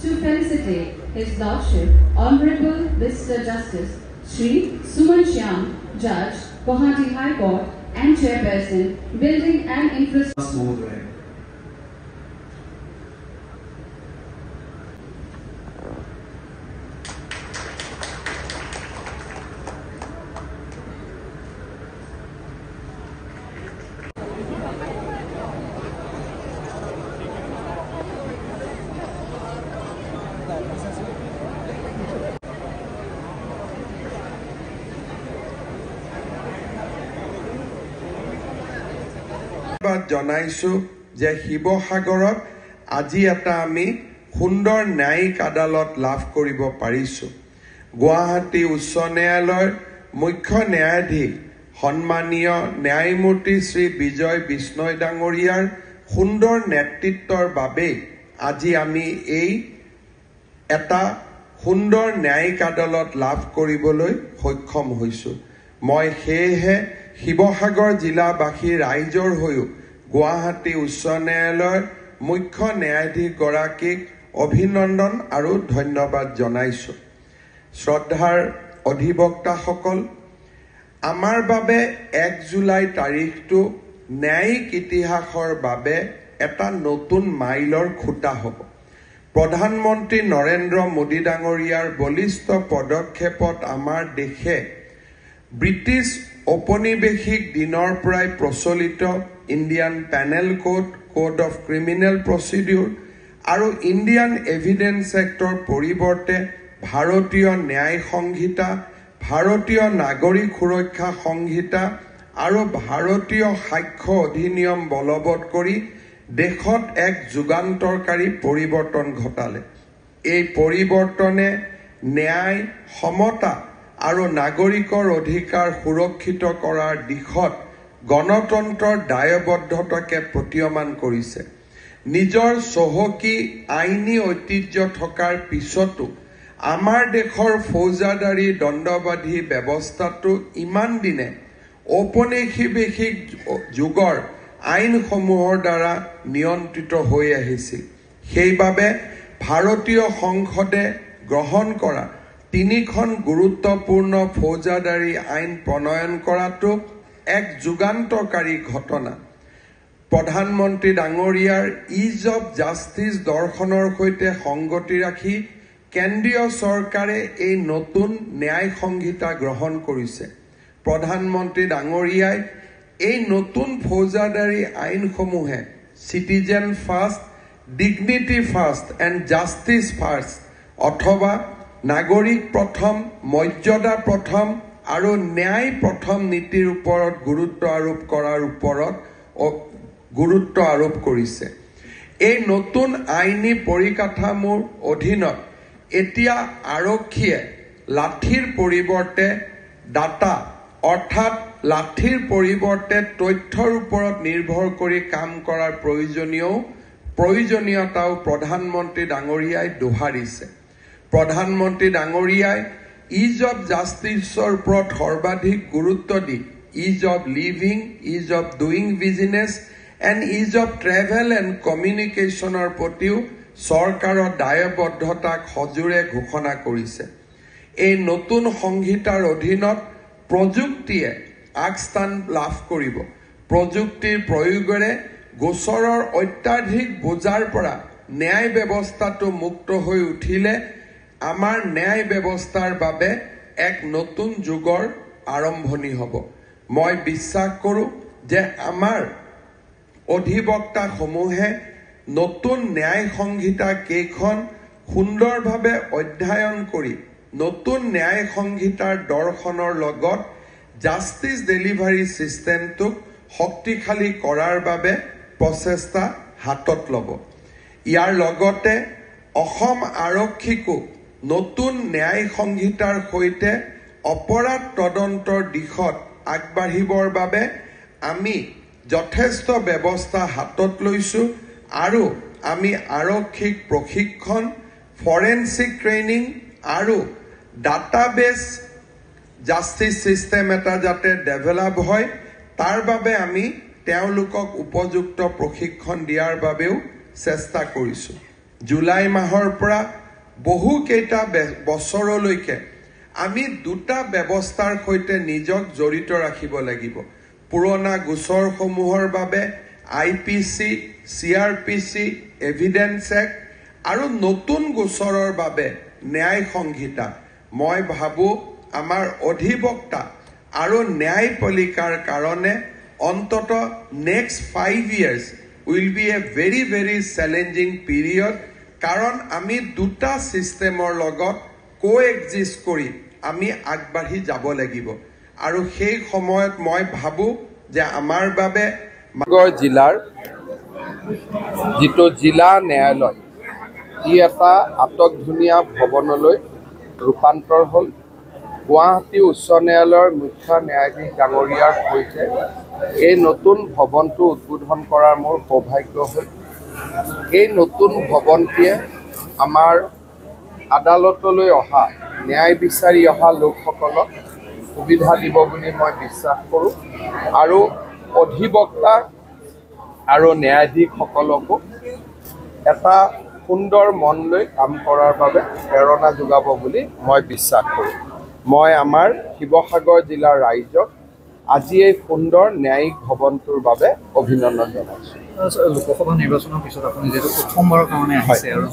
To felicitate His Lordship, Honorable Mr. Justice Shri Suman Shyam, Judge, Guwahati High Court and Chairperson, Building and Infrastructure. Smooth way. জনাইছো যে শিৱসাগৰত আজি এটা আমি সুন্দৰ ন্যায়িক আদালত লাভ কৰিব পাৰিছো গুৱাহাটী উচ্চ ন্যায়ালয়ৰ মুখ্য ন্যায়াধীশ সন্মানীয় ন্যায়মূৰ্তি শ্ৰী বিজয় বিষ্ণয় ডাঙৰীয়াৰ সুন্দৰ নেতৃত্বৰ বাবে আজি আমি এই এটা সুন্দৰ ন্যায়িক আদালত লাভ কৰিবলৈ সক্ষম হৈছো মই হেহে শিৱসাগৰ জিলাবাসী ৰাইজৰ হৈও গুৱাহাটী উচ্চ ন্যায়ালয়ৰ মুখ্য ন্যায়াধীশ গৰাকীক অভিনন্দন আৰু ধন্যবাদ জনাইছো শ্ৰদ্ধাৰ অধিবক্তাসকল আমাৰ বাবে 1 জুলাই তাৰিখটো ন্যায়িক ইতিহাসৰ বাবে এটা নতুন মাইলৰ খুঁটা হ'ব প্ৰধানমন্ত্ৰী নৰেন্দ্ৰ মোদী ডাঙৰীয়াৰ বলিষ্ঠ পদক্ষেপত আমাৰ দেশে ব্ৰিটিছ ঔপনিৱেশিক দিনৰ পৰাই প্ৰচলিত Indian panel code of criminal procedure আৰু ইণ্ডিয়ান এভিডেন্স এক্টৰ পৰিৱৰ্তে ভাৰতীয় ন্যায় সংহিতা ভাৰতীয় নাগৰিক সুৰক্ষা সংহিতা আৰু ভাৰতীয় সাক্ষ্য অধিনিয়ম বলবৎ কৰি দেশত এক যুগান্তৰকাৰী পৰিৱৰ্তন ঘটালে এই পৰিৱৰ্তনে ন্যায় সমতা আৰু নাগৰিকৰ অধিকাৰ সুৰক্ষিত কৰাৰ দিশত গণতন্ত্ৰৰ দায়বদ্ধতাকে প্ৰতীয়মান কৰিছে নিজৰ চহকী আইনী ঐতিহ্য থকাৰ পিছতো আমাৰ দেশৰ ফৌজদাৰী দণ্ডবাধী ব্যৱস্থাটো ইমান দিনে ঔপনিৱেশিক যুগৰ আইনসমূহৰ দ্বাৰা নিয়ন্ত্ৰিত হৈ আহিছিল সেইবাবে ভাৰতীয় সংসদে গ্ৰহণ কৰা 3খন গুৰুত্বপূৰ্ণ ফৌজদাৰী আইন প্ৰণয়ন কৰাটো এক যুগান্তকাৰী ঘটনা প্ৰধানমন্ত্ৰী ডাঙৰীয়াৰ ইজ অফ জাষ্টিস দৰ্শনৰ সৈতে সংগতি ৰাখি কেন্দ্ৰীয় চৰকাৰে এই নতুন ন্যায় সংহিতা গ্ৰহণ কৰিছে প্ৰধানমন্ত্ৰী ডাঙৰীয়াই এই নতুন ফৌজদাৰী আইনসমূহে citizen first dignity first and justice first অথবা নাগৰিক প্ৰথম মৰ্যাদা প্ৰথম আৰু ন্যায় প্ৰথম নীতিৰ ওপৰত গুৰুত্ব আৰোপ কৰাৰ ওপৰত গুৰুত্ব আৰোপ কৰিছে এই নতুন আইনী পৰিকাঠামোৰ অধীনত এতিয়া আৰক্ষীয়ে লাঠিৰ পৰিৱৰ্তে ডাটা অৰ্থাৎ লাঠিৰ পৰিৱৰ্তে তথ্যৰ ওপৰত নিৰ্ভৰ কৰি কাম কৰাৰ প্ৰয়োজনীয়তাও প্ৰধানমন্ত্ৰী ডাঙৰীয়াই দোহাৰিছে প্ৰধানমন্ত্ৰী ডাঙৰীয়াই ইজ অফ জাষ্টিসৰ ওপৰত সৰ্বাধিক গুৰুত্ব দি ease of living ease of doing business and ease of travel and কমিউনিকেশ্যনৰ প্ৰতিও চৰকাৰৰ দায়বদ্ধতাক সজোৰে ঘোষণা কৰিছে এই নতুন সংহিতাৰ অধীনত প্ৰযুক্তিয়ে আগস্থান লাভ কৰিব প্ৰযুক্তিৰ প্ৰয়োগেৰে গোচৰৰ অত্যাধিক বোজাৰ পৰা ন্যায় ব্যৱস্থাটো মুক্ত হৈ উঠিলে আমাৰ ন্যায় ব্যৱস্থাৰ বাবে এক নতুন যুগৰ আৰম্ভণি হ'ব মই বিশ্বাস কৰোঁ যে আমাৰ অধিবক্তাসমূহে নতুন ন্যায় সংহিতা কেইখন সুন্দৰভাৱে অধ্যয়ন কৰি নতুন ন্যায় সংহিতাৰ দৰ্শনৰ লগত জাষ্টিস ডেলিভাৰী সিস্টেমটোক শক্তিশালী কৰাৰ বাবে প্ৰচেষ্টা হাতত ল'ব ইয়াৰ লগতে অসম আৰক্ষীকো নতুন ন্যায় সংহিতাৰ সৈতে অপৰাধ তদন্তৰ দিশত আগবাঢ়িবৰ বাবে আমি যথেষ্ট ব্যৱস্থা হাতত লৈছোঁ আৰু আমি আৰক্ষীক প্ৰশিক্ষণ ফৰেনচিক ট্ৰেইনিং আৰু ডাটাবেছ জাষ্টিস সিস্টেম এটা যাতে ডেভেলপ হয় তাৰ বাবে আমি তেওঁলোকক উপযুক্ত প্ৰশিক্ষণ দিয়াৰ বাবেও চেষ্টা কৰিছোঁ জুলাই মাহৰ পৰা বহু কেইটা বছৰলৈকে আমি দুটা ব্যৱস্থাৰ সৈতে নিজক জড়িত ৰাখিব লাগিব পুৰণা গোচৰসমূহৰ বাবে IPC CRPC এভিডেন্স এক্ট আৰু নতুন গোচৰৰ বাবে ন্যায় সংহিতা মই ভাবো আমাৰ অধিবক্তা আৰু ন্যায়পালিকাৰ কাৰণে অন্তত next 5 years will be a very very challenging period কাৰণ আমি দুটা সিস্টেমৰ লগত কোএক্সিষ্ট কৰি আমি আগবাঢ়ি যাব লাগিব আৰু সেই সময়ত মই ভাবো যে আমাৰ বাবে ডিব্ৰুগড় জিলাৰ যিটো জিলা ন্যায়ালয় ই এটা আটকধুনীয়া ভৱনলৈ ৰূপান্তৰ হ'ল গুৱাহাটী উচ্চ ন্যায়ালয়ৰ মুখ্য ন্যায়াধীশ ডাঙৰীয়াৰ সৈতে এই নতুন ভৱনটো উদ্বোধন কৰাৰ মোৰ সৌভাগ্য হ'ল এই নতুন ভৱনটিয়ে আমাৰ আদালতলৈ অহা ন্যায় বিচাৰি অহা লোকসকলক সুবিধা দিব বুলি মই বিশ্বাস কৰোঁ আৰু অধিবক্তা আৰু ন্যায়াধীশসকলকো এটা সুন্দৰ মন লৈ কাম কৰাৰ বাবে প্ৰেৰণা যোগাব বুলি মই বিশ্বাস কৰোঁ মই আমাৰ শিৱসাগৰ জিলাৰ ৰাইজক আজি এই সুন্দৰ ন্যায়িক ভৱনটোৰ বাবে অভিনন্দন জনাইছোঁ লোকসভা নিৰ্বাচনৰ পিছত আপুনি যেটো প্ৰথমবাৰৰ কাৰণে আহিছে আৰু